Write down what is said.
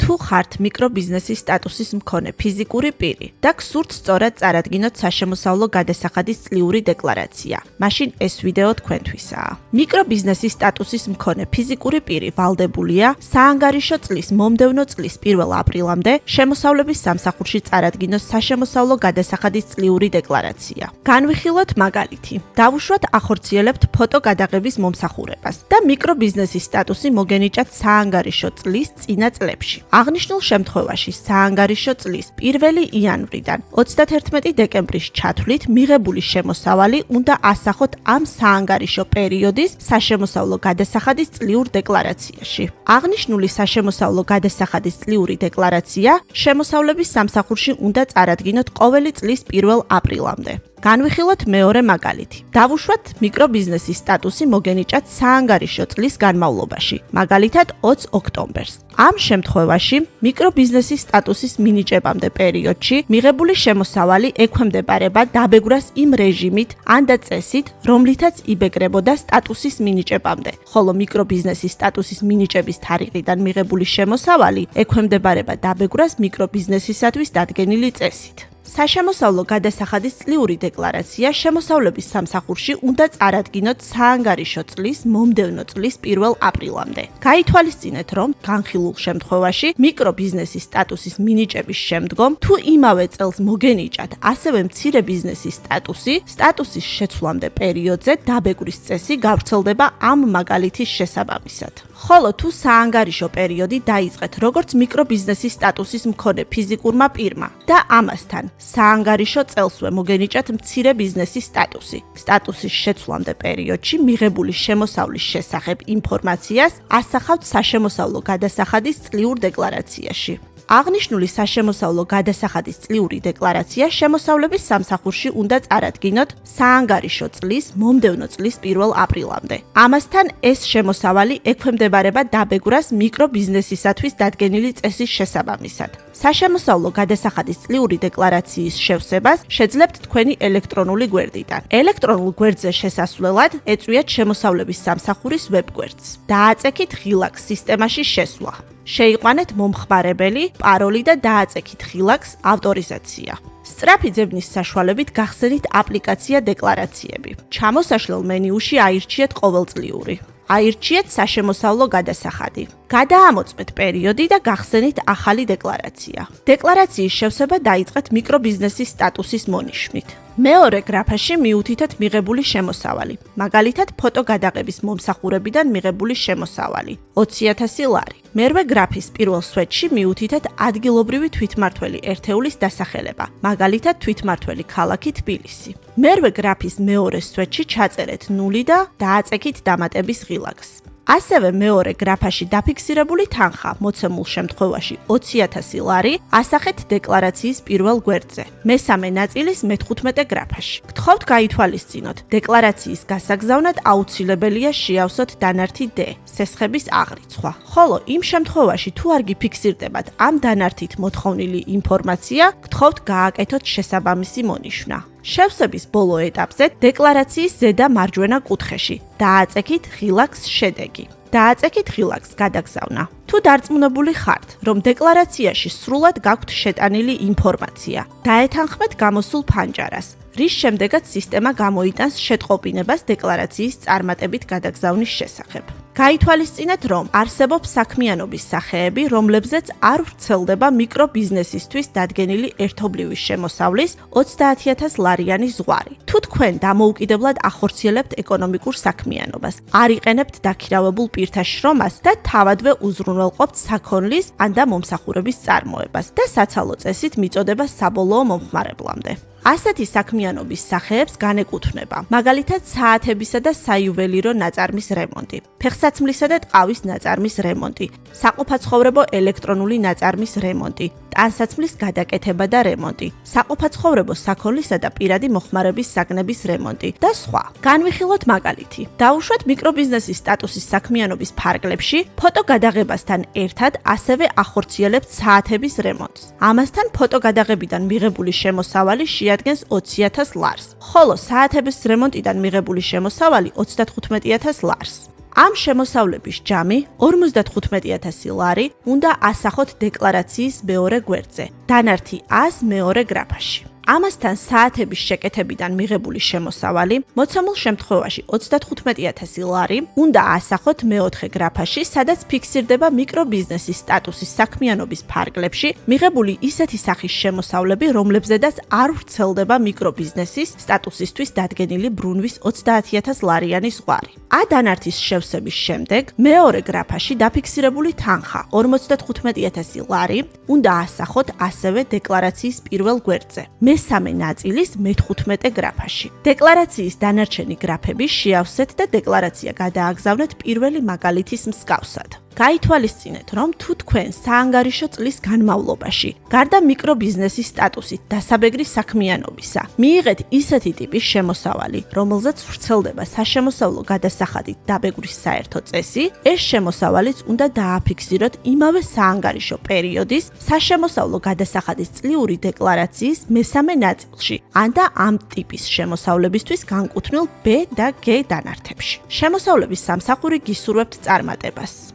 თუ ხართ მიკრობიზნესის სტატუსის მქონე ფიზიკური პირი და გსურთ სწორად წარადგინოთ საშემოსავლო გადასახადის წლიური დეკლარაცია, მაშინ ეს ვიდეო თქვენთვისაა. მიკრობიზნესის სტატუსის მქონე ფიზიკური პირი ვალდებულია საანგარიშო წლის მომდევნო წლის 1 აპრილამდე შემოსავლების სამსახურში წარადგინოს საშემოსავლო გადასახადის წლიური დეკლარაცია. განვიხილოთ მაგალითი. დავუშვათ ახორციელებთ ფოტო გადაღების მომსახურებას და მიკრობიზნესის სტატუსი მოგენიჭათ საანგარიშო წლის წინა წლებში. აღნიშნულ შემთხვევაში საანგარიშო წლის 1 იანვრიდან 31 დეკემბრის ჩათვლით მიღებული შემოსავალი უნდა ასახოთ ამ საანგარიშო პერიოდის საშემოსავლო გადასახადის წლიურ დეკლარაციაში. აღნიშნული საშემოსავლო გადასახადის წლიური დეკლარაცია შემოსავლების სამსახურში უნდა წარადგინოთ ყოველი წლის 1 აპრილამდე. განვიხილოთ მეორე მაგალითი. დავუშვათ მიკრობიზნესის სტატუსი მოგენიჭათ საანგარიშო წლის განმავლობაში, მაგალითად 20 ოქტომბერს. ამ შემთხვევაში მიკრობიზნესის სტატუსის მინიჭებამდე პერიოდში მიღებული შემოსავალი ექვემდებარება დაბეგვრას იმ რეჟიმით ან და წესით, რომლითაც იბეგრებოდა სტატუსის მინიჭებამდე, ხოლო მიკრობიზნესის სტატუსის მინიჭების თარიღიდან მიღებული შემოსავალი ექვემდებარება დაბეგვრას მიკრობიზნესისათვის დადგენილი წესით. საშემოსავლო გადასახადის წლიური დეკლარაცია შემოსავლების სამსახურში უნდა წარადგინოთ საანგარიშო წლის მომდევნო წლის 1 აპრილამდე. გაითვალისწინეთ, რომ განხილულ შემთხვევაში მიკრობიზნესის სტატუსის მინიჭების შემდგომ თუ იმავე წელს მოგენიჭათ ასევე მცირე ბიზნესის სტატუსის შეცვლამდე პერიოდზე დაბეგვის წესი გავრცელდება ამ მაგალითის შესაბამისად. ხოლო თუ საანგარიშო პერიოდი დაიწყეთ როგორც მიკრობიზნესის სტატუსის მქონე ფიზიკურმა პირმა და ამასთან საანგარიშო წელსვე მოგენიჭათ მცირე ბიზნესის სტატუსის შეცვლამდე პერიოდში მიღებული შემოსავლის შესახებ ინფორმაციას ასახავთ საშემოსავლო გადასახადის წლიურ დეკლარაციაში. აღნიშნული საშემოსავლო გადასახადის წლიური დეკლარაცია შემოსავლების სამსახურში უნდა წარადგინოთ საანგარიშო წლის მომდევნო წლის 1 აპრილამდე. ამასთან ეს შემოსავალი ექვემდებარება დაბეგვრას მიკრობიზნესისათვის დადგენილი წესის შესაბამისად. საშემოსავლო გადასახადის წლიური დეკლარაციის შევსებას შეძლებთ თქვენი ელექტრონული გვერდიდან. ელექტრონულ გვერდზე შესასვლელად ეწვიათ შემოსავლების სამსახურის ვებგვერდს. დააწექით ღილაკს სისტემაში შესვლა. შეიყვანეთ მომხმარებელი, პაროლი და დააწექით ღილაკს ავტორიზაცია. სწრაფი ძებნის საშუალებით გახსენით აპლიკაცია დეკლარაციები. ჩამოსაშლელ მენიუში აირჩიეთ ყოველწლიური. აირჩიეთ საშემოსავლო გადასახადი. გადაამოწმეთ პერიოდი და გახსენით ახალი დეკლარაცია. დეკლარაციის შევსება დაიწყეთ მიკრობიზნესის სტატუსის მონიშვნით. მეორე გრაფაში მიუთითეთ მიღებული შემოსავალი, მაგალითად ფოტო გადაღების მომსახურებიდან მიღებული შემოსავალი 20,000 ლარი. მერვე გრაფის პირველ სვეტში მიუთითეთ ადგილობრივი თვითმმართველი ერთეულის დასახელება, მაგალითად თვითმმართველი ქალაქი თბილისი. მერვე გრაფის მეორე სვეტში ჩაწერეთ 0 და დააწექით დამატების ღილაკს. ასევე მეორე გრაფაში დაფიქსირებული თანხა მოცემულ შემთხვევაში 20,000 ლარი ასახეთ დეკლარაციის პირველ გვერდზე. მესამე ნაწილის მე-15 გრაფაში. გთხოვთ გაითვალისწინოთ, დეკლარაციის გასაგზავნად აუცილებელია შეავსოთ დანართი D, სესხების აღრიცხვა. ხოლო იმ შემთხვევაში თუ არ გიფიქსირდებათ ამ დანართით მოთხოვნილი ინფორმაცია, გთხოვთ გააკეთოთ შესაბამისი მონიშვნა. შევსების ბოლო ეტაპზე დეკლარაციის ზედა მარჯვენა კუთხეში დააწექით ღილაკს შედეგი. დააწექით ღილაკს გადაგზავნა. თუ დარწმუნებული ხართ, რომ დეკლარაციაში სრულად გაქვთ შეტანილი ინფორმაცია, დაეთანხმეთ გამოსულ ფანჯარას, რის შემდეგაც სისტემა გამოიტანს შეტყობინებას დეკლარაციის წარმატებით გადაგზავნის შესახებ. გაითვალისწინეთ, რომ არსებობს საქმიანობის სახეები, რომლებზეც არ ვრცელდება მიკრობიზნესისთვის დადგენილი ერთობლივი შემოსავლის 30,000 ლარიანი ზღვარი. თუ თქვენ დამოუკიდებლად ახორციელებთ ეკონომიკურ საქმიანობას, არ იყენებთ დაქირავებულ პირთა შრომას და თავადვე უზრუნველყოფთ საქონლის ან და მომსახურების წარმოებას და საცალო წესით მიწოდება საბოლოო მომხმარებლამდე. ასეთი საქმიანობის სახეებს განეკუთვნება, მაგალითად საათებისა და საიუველირო ნაწარმის რემონტი, ფეხსაცმლისა და ტყავის ნაწარმის რემონტი, საყოფაცხოვრებო ელექტრონული ნაწარმის რემონტი, ტანსაცმლის გადაკეთება და რემონტი, საყოფაცხოვრებო საქონლისა და პირადი მოხმარების საგნების რემონტი და სხვა. განვიხილოთ მაგალითი. დავუშვათ მიკრობიზნესის სტატუსის საქმიანობის ფარგლებში ფოტო გადაღებასთან ერთად ასევე ახორციელებთ საათების რემონტს. ამასთან ფოტო გადაღებიდან მიღებული შემოსავალი შეადგენს 20,000 ლარს, ხოლო საათების რემონტიდან მიღებული შემოსავალი 35,000 ლარს. ამ შემოსავლების ჯამი 55,000 ლარი უნდა ასახოთ დეკლარაციის მეორე გვერდზე, დანართი 100 მეორე გრაფაში. ამასთან საათების შეკეთებიდან მიღებული შემოსავალი მოცემულ შემთხვევაში 35,000 ლარი უნდა ასახოთ მეოთხე გრაფაში, სადაც ფიქსირდება მიკრობიზნესის სტატუსის საქმიანობის ფარგლებში მიღებული ისეთი სახის შემოსავლები, რომლებზედაც არ ვრცელდება მიკრობიზნესის სტატუსისთვის დადგენილი ბრუნვის 30,000 ლარიანი ზღვარი. დანართის შევსების შემდეგ მეორე გრაფაში დაფიქსირებული თანხა 55,000 ლარი უნდა ასახოთ ასევე დეკლარაციის პირველ გვერდზე. მესამე ნაწილის მე-15 გრაფაში. დეკლარაციის დანარჩენი გრაფები შეავსეთ და დეკლარაცია გადააგზავნეთ პირველი მაგალითის მსგავსად. გაითვალისწინეთ, რომ თუ თქვენ საანგარიშო წლის განმავლობაში, გარდა მიკრობიზნესის სტატუსით დასაბეგრი საქმიანობისა, მიიღეთ ისეთი ტიპის შემოსავალი, რომელზეც ვრცელდება საშემოსავლო გადასახადით დაბეგრის საერთო წესი, ეს შემოსავალიც უნდა დააფიქსიროთ იმავე საანგარიშო პერიოდის საშემოსავლო გადასახადის წლიური დეკლარაციის მესამე ნაწილში, ან და ამ ტიპის შემოსავლებისთვის განკუთვნილ B და G დანართებში. შემოსავლების სამსახური გისურვებთ წარმატებას.